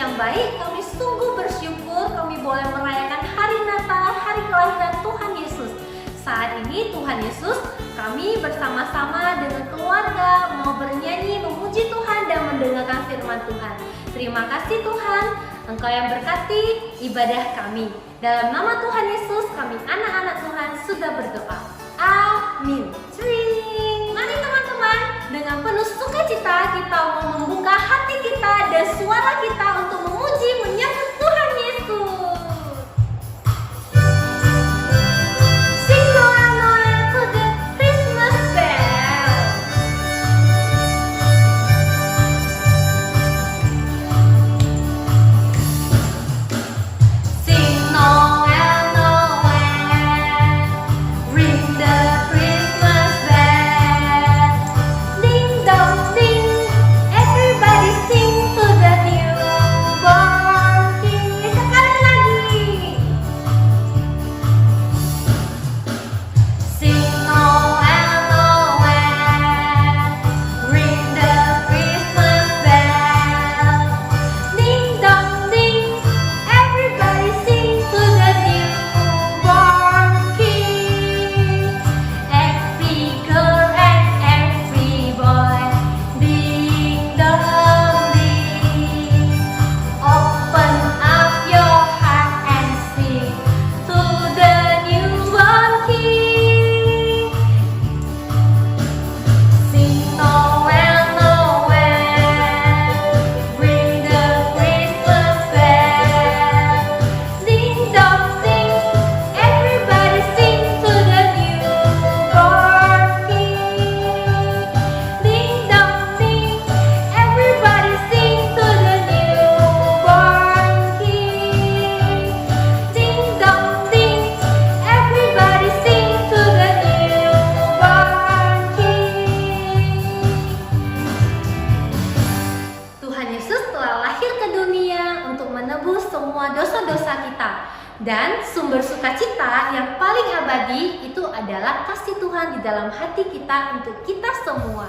yang baik, kami sungguh bersyukur kami boleh merayakan hari Natal, hari kelahiran Tuhan Yesus. Saat ini Tuhan Yesus, kami bersama-sama dengan keluarga mau bernyanyi, memuji Tuhan dan mendengarkan firman Tuhan. Terima kasih Tuhan, Engkau yang berkati ibadah kami. Dalam nama Tuhan Yesus, kami anak-anak Tuhan sudah berdoa. Amin. Mari teman-teman, dengan penuh sukacita kita mau membuka hati kita dan suara kita untuk memuji, menyambut Tuhan Yesus. Sing Noel Noel to the Christmas bell. Sing Noel Noel, ring the Christmas bell. Ding dong ding, everybody sing to the new tadi itu adalah kasih Tuhan di dalam hati kita untuk kita semua.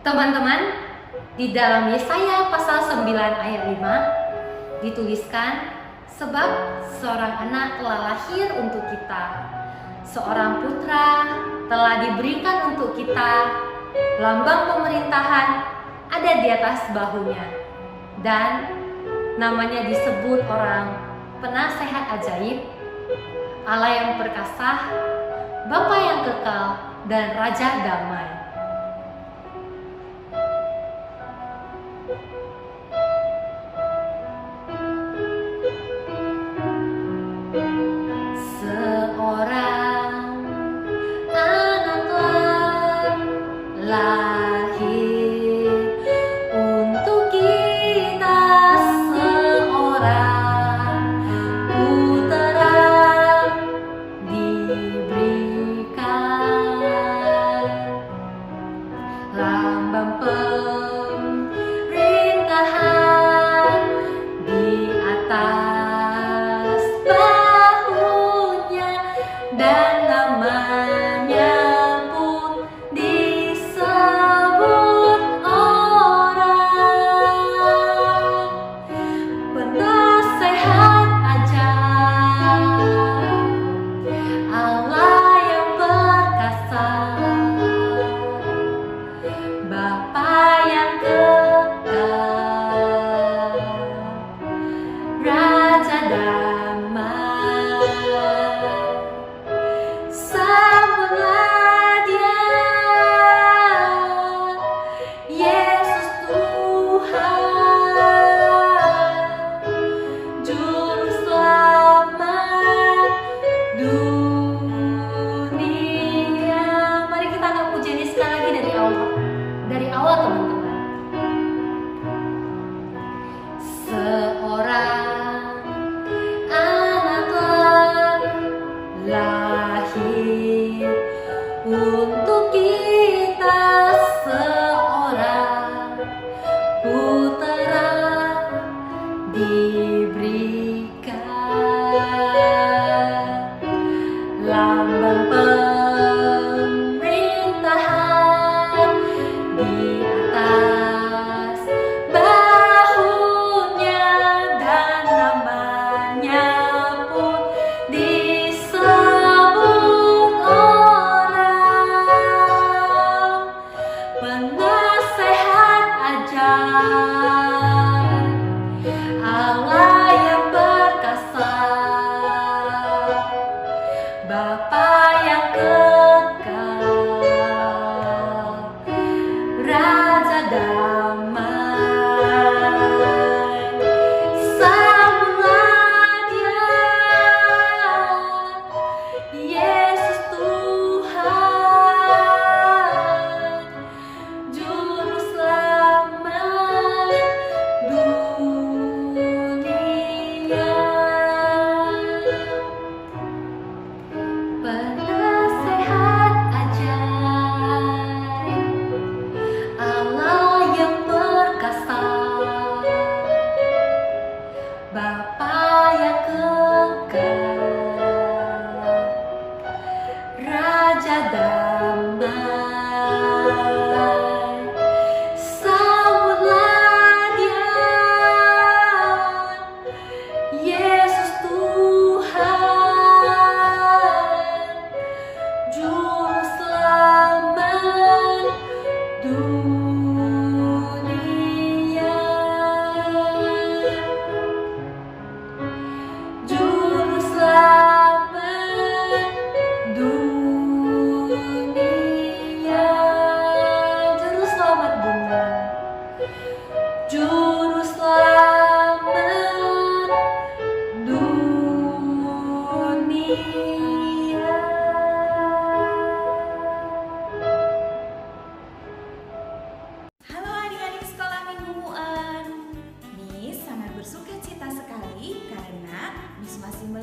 Teman-teman, di dalam Yesaya pasal 9 ayat 5 dituliskan, sebab seorang anak telah lahir untuk kita, seorang putra telah diberikan untuk kita, lambang pemerintahan ada di atas bahunya, dan namanya disebut orang penasehat ajaib, Allah yang perkasa, Bapa yang kekal, dan Raja damai.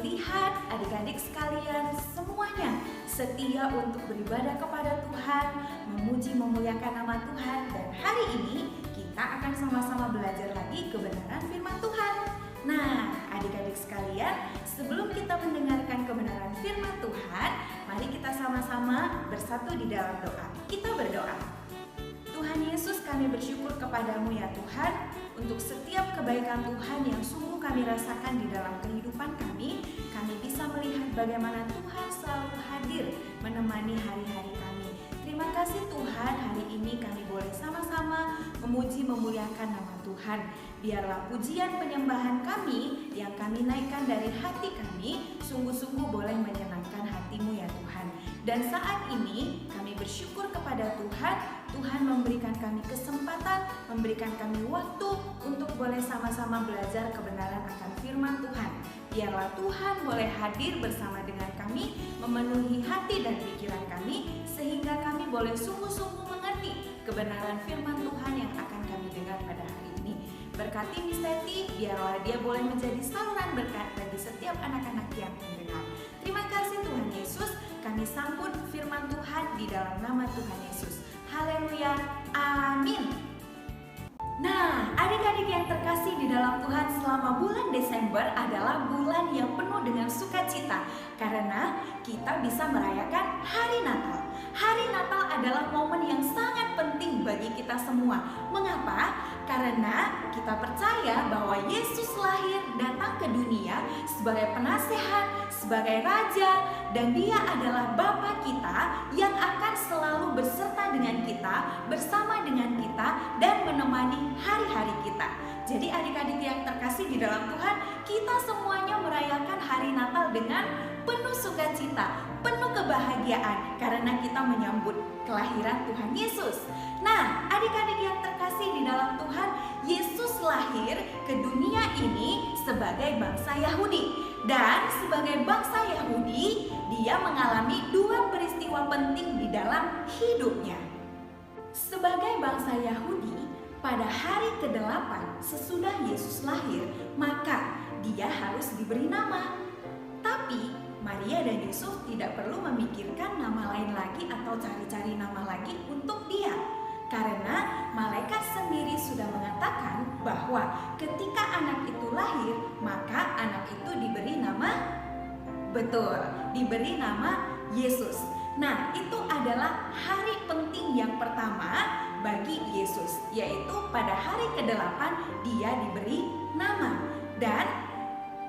melihat adik-adik sekalian semuanya setia untuk beribadah kepada Tuhan, memuji memuliakan nama Tuhan. Dan hari ini kita akan sama-sama belajar lagi kebenaran firman Tuhan. Nah, adik-adik sekalian, sebelum kita mendengarkan kebenaran firman Tuhan, mari kita sama-sama bersatu di dalam doa. Kita berdoa. Tuhan Yesus, kami bersyukur kepadamu ya Tuhan, untuk setiap kebaikan Tuhan yang sungguh kami rasakan di dalam kehidupan kami. Kami bisa melihat bagaimana Tuhan selalu hadir menemani hari-hari kami. Terima kasih Tuhan, hari ini kami boleh sama-sama memuji memuliakan nama Tuhan. Biarlah pujian penyembahan kami yang kami naikkan dari hati kami sungguh-sungguh boleh menyenangkan hati-Mu ya Tuhan. Dan saat ini kami bersyukur kepada Tuhan, Tuhan memberikan kami kesempatan, memberikan kami waktu untuk boleh sama-sama belajar kebenaran akan firman Tuhan. Biarlah Tuhan boleh hadir bersama dengan kami, memenuhi hati dan pikiran kami, sehingga kami boleh sungguh-sungguh mengerti kebenaran firman Tuhan yang akan kami dengar pada hari ini. Berkati Miss Teti, biarlah dia boleh menjadi saluran berkat bagi setiap anak-anak yang mendengar. Terima kasih Tuhan Yesus, kami sambut firman Tuhan di dalam nama Tuhan Yesus. Haleluya, amin. Nah, adik-adik yang terkasih di dalam Tuhan, selama bulan Desember adalah bulan yang penuh dengan sukacita karena kita bisa merayakan Hari Natal. Hari Natal adalah momen yang sangat penting bagi kita semua. Mengapa? Karena kita percaya bahwa Yesus lahir datang ke dunia sebagai penasehat, sebagai raja, dan Dia adalah Bapa kita yang akan selalu berserta dengan kita, bersama dengan kita, dan menemani hari-hari kita. Jadi adik-adik yang terkasih di dalam Tuhan, kita semuanya merayakan hari Natal dengan penuh sukacita, penuh kebahagiaan karena kita menyambut kelahiran Tuhan Yesus. Nah, adik-adik yang terkasih di dalam Tuhan, Yesus lahir ke dunia ini sebagai bangsa Yahudi. Dan sebagai bangsa Yahudi, dia mengalami dua peristiwa penting di dalam hidupnya. Sebagai bangsa Yahudi, pada hari ke-8 sesudah Yesus lahir, maka dia harus diberi nama. Tapi Maria dan Yusuf tidak perlu memikirkan nama lain lagi atau cari-cari nama lagi untuk dia. Karena malaikat sendiri sudah mengatakan bahwa ketika anak itu lahir, maka anak itu diberi nama Yesus. Nah, itu adalah hari penting yang pertama bagi Yesus, yaitu pada hari ke-8 dia diberi nama. Dan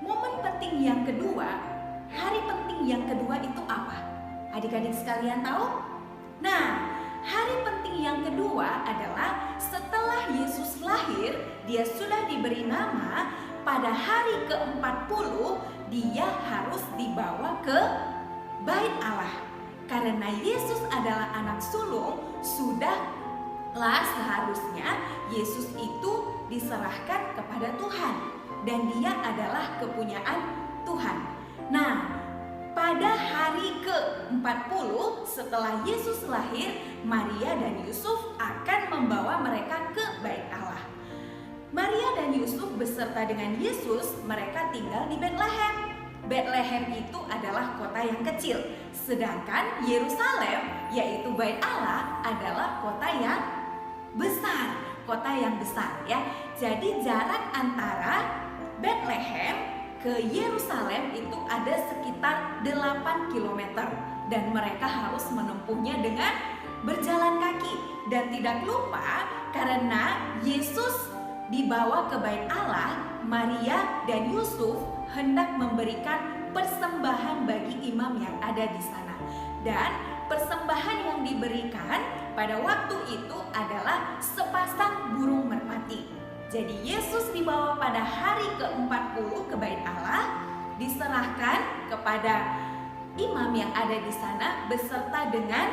momen penting yang kedua, hari penting yang kedua itu apa? Adik-adik sekalian tahu? Nah, hari penting yang kedua adalah setelah Yesus lahir, dia sudah diberi nama, pada hari ke-40 dia harus dibawa ke Bait Allah. Karena Yesus adalah anak sulung, sudahlah seharusnya Yesus itu diserahkan kepada Tuhan dan dia adalah kepunyaan Tuhan. Nah, pada hari ke-40 setelah Yesus lahir, Maria dan Yusuf akan membawa mereka ke Bait Allah. Maria dan Yusuf beserta dengan Yesus, mereka tinggal di Betlehem. Betlehem itu adalah kota yang kecil, sedangkan Yerusalem, yaitu Bait Allah, adalah kota yang besar, ya. Jadi jarak antara Betlehem ke Yerusalem itu ada sekitar 8 km dan mereka harus menempuhnya dengan berjalan kaki. Dan tidak lupa, karena Yesus dibawa ke Bait Allah, Maria dan Yusuf hendak memberikan persembahan bagi imam yang ada di sana. Dan persembahan yang diberikan pada waktu itu adalah sepasang burung merpati. Jadi Yesus dibawa pada hari ke-40 ke Bait Allah, diserahkan kepada imam yang ada di sana beserta dengan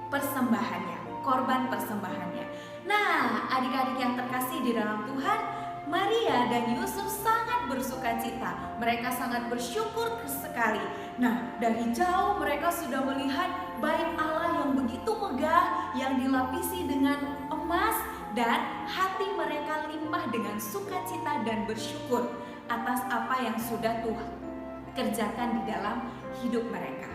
persembahannya, korban persembahannya. Nah, adik-adik yang terkasih di dalam Tuhan, Maria dan Yusuf sangat bersukacita. Mereka sangat bersyukur sekali. Nah, dari jauh mereka sudah melihat Bait Allah yang begitu megah, yang dilapisi dengan emas, dan hati mereka limpah dengan sukacita dan bersyukur atas apa yang sudah kerjakan di dalam hidup mereka.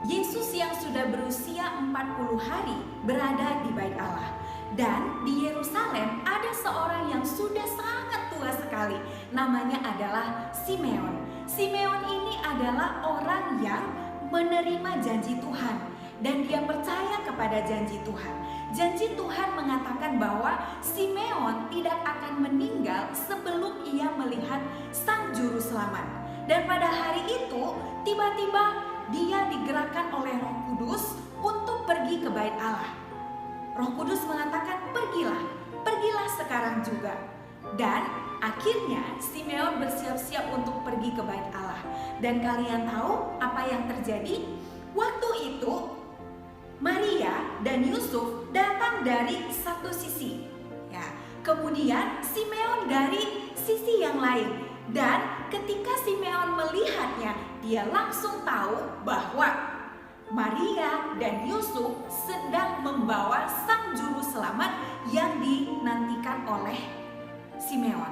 Yesus yang sudah berusia 40 hari berada di Bait Allah. Dan di Yerusalem ada seorang yang sudah sangat tua sekali. Namanya adalah Simeon. Simeon ini adalah orang yang menerima janji Tuhan. Dan dia percaya kepada janji Tuhan. Janji Tuhan mengatakan bahwa Simeon tidak akan meninggal sebelum ia melihat Sang Juru Selamat. Dan pada hari itu tiba-tiba dia digerakkan oleh Roh Kudus untuk pergi ke Bait Allah. Roh Kudus mengatakan, pergilah sekarang juga. Dan akhirnya Simeon bersiap-siap untuk pergi ke Bait Allah. Dan kalian tahu apa yang terjadi? Waktu itu Maria dan Yusuf datang dari satu sisi, ya. Kemudian Simeon dari sisi yang lain. Dan ketika Simeon melihatnya, dia langsung tahu bahwa Maria dan Yusuf sedang membawa Sang Juru Selamat yang dinantikan oleh Simeon.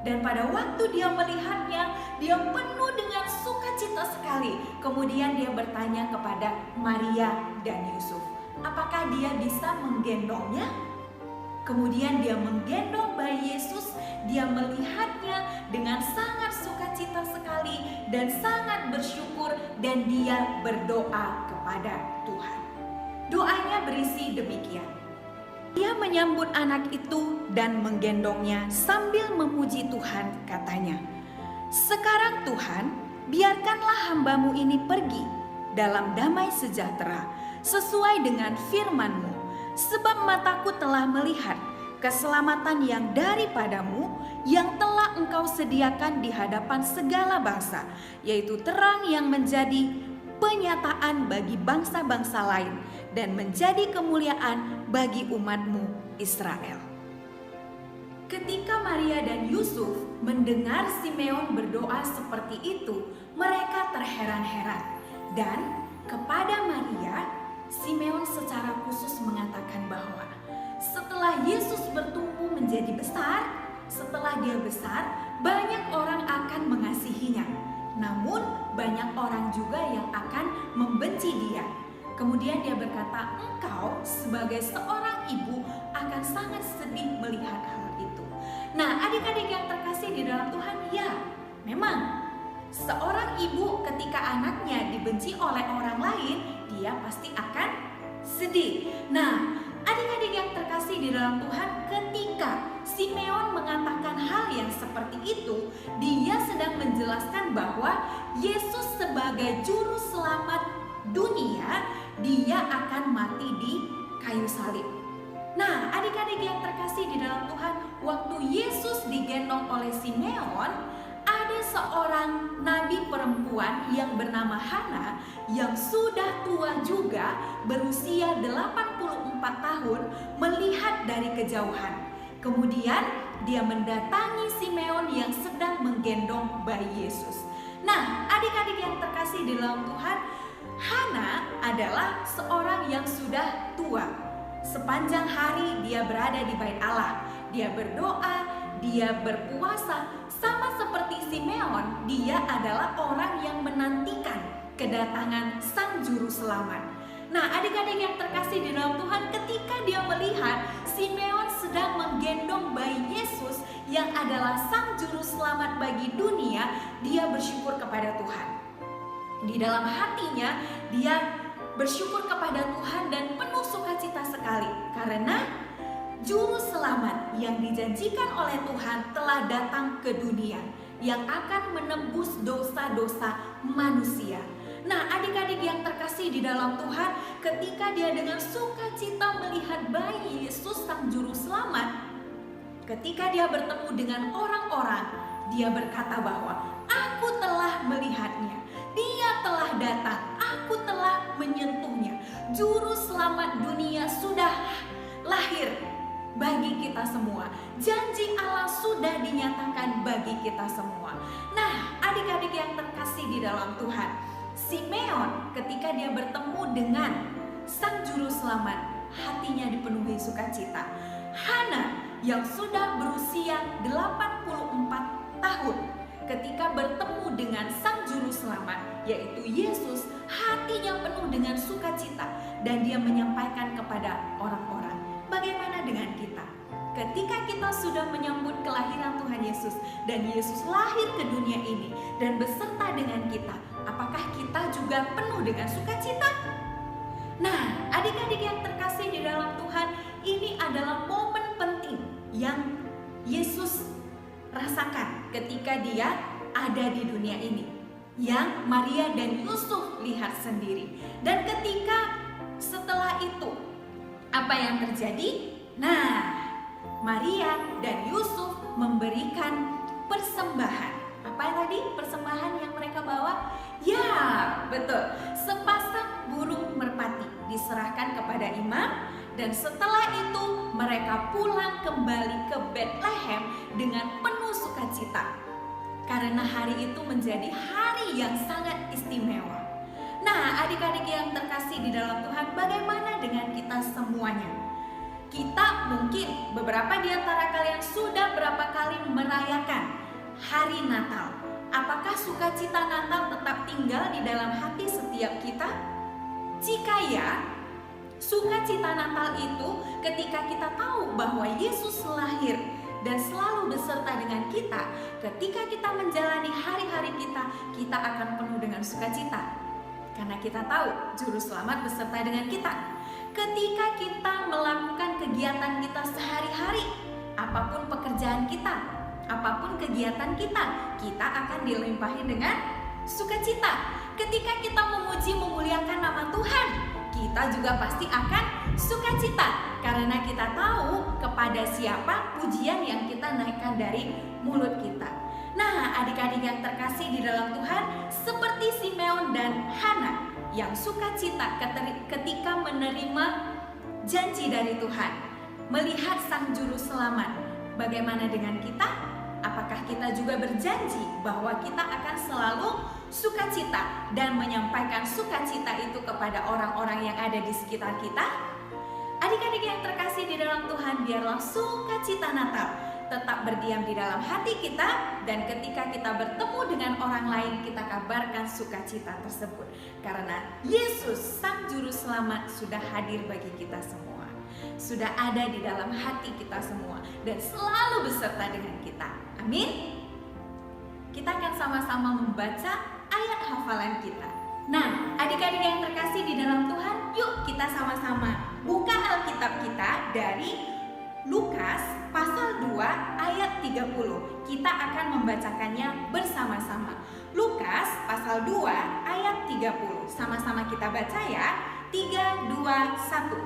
Dan pada waktu dia melihatnya, dia penuh dengan sukacita sekali. Kemudian dia bertanya kepada Maria dan Yusuf, apakah dia bisa menggendongnya? Kemudian dia menggendong bayi Yesus, dia melihatnya dengan sangat sukacita sekali dan sangat bersyukur, dan dia berdoa kepada Tuhan. Doanya berisi demikian. Dia menyambut anak itu dan menggendongnya sambil memuji Tuhan, katanya, "Sekarang Tuhan, biarkanlah hamba-Mu ini pergi dalam damai sejahtera sesuai dengan firman-Mu. Sebab mataku telah melihat keselamatan yang daripadamu, yang telah Engkau sediakan di hadapan segala bangsa, yaitu terang yang menjadi penyataan bagi bangsa-bangsa lain dan menjadi kemuliaan bagi umat-Mu Israel." Ketika Maria dan Yusuf mendengar Simeon berdoa seperti itu, mereka terheran-heran. Dan kepada Maria, Simeon secara khusus mengatakan bahwa setelah Yesus bertumbuh menjadi besar, setelah dia besar, banyak orang akan mengasihinya. Namun banyak orang juga yang akan membenci dia. Kemudian dia berkata, engkau sebagai seorang ibu akan sangat sedih melihat hal itu. Nah, adik-adik yang terkasih di dalam Tuhan, ya memang seorang ibu ketika anaknya dibenci oleh orang lain, dia pasti akan sedih. Nah, adik-adik yang terkasih di dalam Tuhan, ketika Simeon mengatakan hal yang seperti itu, dia sedang menjelaskan bahwa Yesus sebagai juru selamat dunia, dia akan mati di kayu salib. Nah, adik-adik yang terkasih di dalam Tuhan, waktu Yesus digendong oleh Simeon, ada seorang nabi perempuan yang bernama Hana yang sudah tua juga, berusia 84 tahun, melihat dari kejauhan. Kemudian dia mendatangi Simeon yang sedang menggendong bayi Yesus. Nah, adik-adik yang terkasih di dalam Tuhan, Hana adalah seorang yang sudah tua. Sepanjang hari dia berada di Bait Allah, dia berdoa, dia berpuasa. Sama seperti Simeon, dia adalah orang yang menantikan kedatangan Sang Juru Selamat. Nah, adik-adik yang terkasih di dalam Tuhan, ketika dia melihat Simeon sedang menggendong bayi Yesus yang adalah Sang Juru Selamat bagi dunia, dia bersyukur kepada Tuhan. Di dalam hatinya, dia bersyukur kepada Tuhan dan penuh sukacita sekali karena Juru Selamat yang dijanjikan oleh Tuhan telah datang ke dunia yang akan menembus dosa-dosa manusia. Nah, adik-adik yang terkasih di dalam Tuhan, ketika dia dengan sukacita melihat bayi Yesus Sang Juru Selamat, ketika dia bertemu dengan orang-orang, dia berkata bahwa aku telah melihatnya, dia telah datang, aku telah menyentuhnya. Juru Selamat dunia sudah lahir bagi kita semua. Janji Allah sudah dinyatakan bagi kita semua. Nah, adik-adik yang terkasih di dalam Tuhan, Simeon ketika dia bertemu dengan Sang Juru Selamat, hatinya dipenuhi sukacita. Hana yang sudah berusia 84 tahun, ketika bertemu dengan Sang Juru Selamat, yaitu Yesus, hatinya penuh dengan sukacita dan dia menyampaikan kepada orang-orang. Bagaimana dengan kita? Ketika kita sudah menyambut kelahiran Tuhan Yesus dan Yesus lahir ke dunia ini dan beserta dengan kita, apakah kita juga penuh dengan sukacita? Nah, adik-adik yang terkasih di dalam Tuhan, ini adalah momen penting yang Yesus rasakan ketika dia ada di dunia ini, yang Maria dan Yusuf lihat sendiri. Dan ketika setelah itu, apa yang terjadi? Nah, Maria dan Yusuf memberikan persembahan. Apa tadi persembahan yang mereka bawa? Ya, betul. Sepasang burung merpati diserahkan kepada imam, dan setelah itu mereka pulang kembali ke Bethlehem dengan penuh sukacita. Karena hari itu menjadi hari yang sangat istimewa. Nah, adik-adik yang terkasih di dalam Tuhan, bagaimana dengan kita semuanya? Kita mungkin beberapa di antara kalian sudah berapa kali merayakan hari Natal. Apakah sukacita Natal tetap tinggal di dalam hati setiap kita? Jika ya, sukacita Natal itu ketika kita tahu bahwa Yesus lahir dan selalu beserta dengan kita, ketika kita menjalani hari-hari kita, kita akan penuh dengan sukacita. Karena kita tahu Juru Selamat beserta dengan kita. Ketika kita melakukan kegiatan kita sehari-hari, apapun pekerjaan kita, apapun kegiatan kita, kita akan dilimpahi dengan sukacita. Ketika kita memuji memuliakan nama Tuhan, kita juga pasti akan sukacita. Karena kita tahu kepada siapa pujian yang kita naikkan dari mulut kita. Nah, adik-adik yang terkasih di dalam Tuhan, seperti Simeon dan Hana yang sukacita ketika menerima janji dari Tuhan, melihat Sang Juru Selamat. Bagaimana dengan kita? Apakah kita juga berjanji bahwa kita akan selalu sukacita dan menyampaikan sukacita itu kepada orang-orang yang ada di sekitar kita? Adik-adik yang terkasih di dalam Tuhan, biarlah sukacita Natal tetap berdiam di dalam hati kita, dan ketika kita bertemu dengan orang lain, kita kabarkan sukacita tersebut. Karena Yesus, Sang Juru Selamat, sudah hadir bagi kita semua. Sudah ada di dalam hati kita semua dan selalu beserta dengan kita. Amin. Kita akan sama-sama membaca ayat hafalan kita. Nah, adik-adik yang terkasih di dalam Tuhan, yuk kita sama-sama buka Alkitab kita dari Lukas pasal 2 ayat 30. Kita akan membacakannya bersama-sama. Lukas pasal 2 ayat 30. Sama-sama kita baca ya. 3, 2, 1.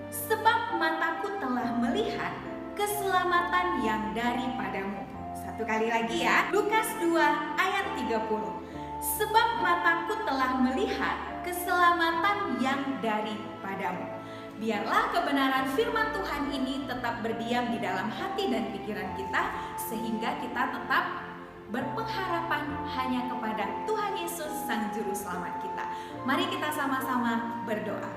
Sebab mataku telah melihat keselamatan yang daripadamu. Satu kali lagi ya. Lukas 2 ayat 30. Sebab mataku telah melihat keselamatan yang daripadamu. Biarlah kebenaran firman Tuhan ini tetap berdiam di dalam hati dan pikiran kita, sehingga kita tetap berpengharapan hanya kepada Tuhan Yesus, Sang Juru Selamat kita. Mari kita sama-sama berdoa.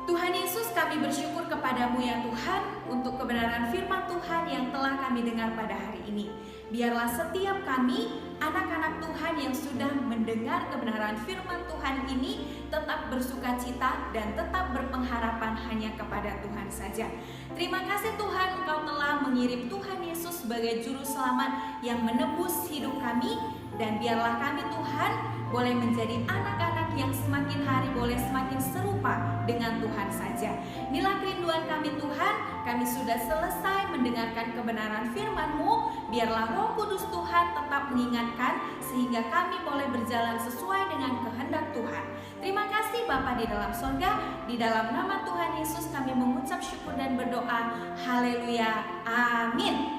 Tuhan Yesus, kami bersyukur kepadamu ya Tuhan untuk kebenaran firman Tuhan yang telah kami dengar pada hari ini. Biarlah setiap kami, anak-anak Tuhan yang sudah mendengar kebenaran firman Tuhan ini, tetap bersukacita dan tetap berpengharapan hanya kepada Tuhan saja. Terima kasih Tuhan, Engkau telah mengirim Tuhan Yesus sebagai Juru Selamat yang menebus hidup kami. Dan biarlah kami Tuhan boleh menjadi anak-anak yang semakin hari boleh semakin serupa dengan Tuhan saja. Inilah kerinduan kami Tuhan, kami sudah selesai mendengarkan kebenaran firman-Mu. Biarlah Roh Kudus Tuhan tetap mengingatkan sehingga kami boleh berjalan sesuai dengan kehendak Tuhan. Terima kasih Bapa di dalam sorga, di dalam nama Tuhan Yesus kami mengucap syukur dan berdoa. Haleluya, amin.